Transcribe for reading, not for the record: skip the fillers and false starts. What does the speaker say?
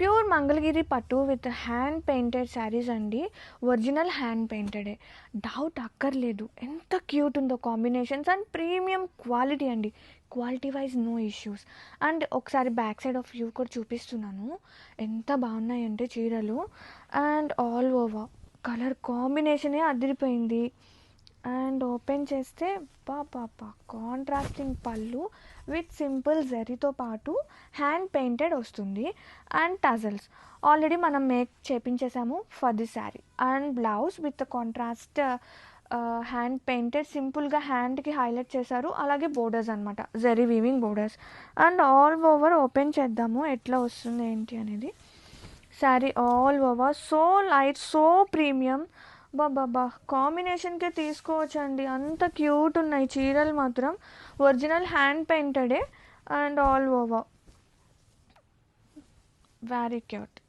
Pure Mangalagiri పట్టు with hand painted saris అండి. Original hand పెయింటెడే, doubt అక్కర్లేదు. ఎంత క్యూట్ ఉందో కాంబినేషన్స్ అండ్ ప్రీమియం క్వాలిటీ అండి. Quality wise no issues. And ఒకసారి బ్యాక్ సైడ్ ఆఫ్ వ్యూ కూడా చూపిస్తున్నాను. ఎంత బాగున్నాయంటే చీరలు. అండ్ ఆల్ ఓవర్ కలర్ కాంబినేషనే అదిరిపోయింది. అండ్ ఓపెన్ చేస్తే పాపా కాంట్రాస్టింగ్ పళ్ళు విత్ సింపుల్ జరీతో పాటు హ్యాండ్ పెయింటెడ్ వస్తుంది. అండ్ టజల్స్ ఆల్రెడీ మనం మేక్ చేపించేసాము for the sari. And blouse with contrast hand painted, సింపుల్గా హ్యాండ్కి హైలైట్ చేశారు. అలాగే బోర్డర్స్ అనమాట, zari weaving borders. And all over open చేద్దాము ఎట్లా వస్తుంది ఏంటి అనేది. Sari all over so light, so premium. బాబా కాంబినేషన్కే తీసుకోవచ్చండి, అంత క్యూట్ ఉన్నాయి చీరలు మాత్రం. ఒరిజినల్ హ్యాండ్ పెయింటెడే and all over very cute.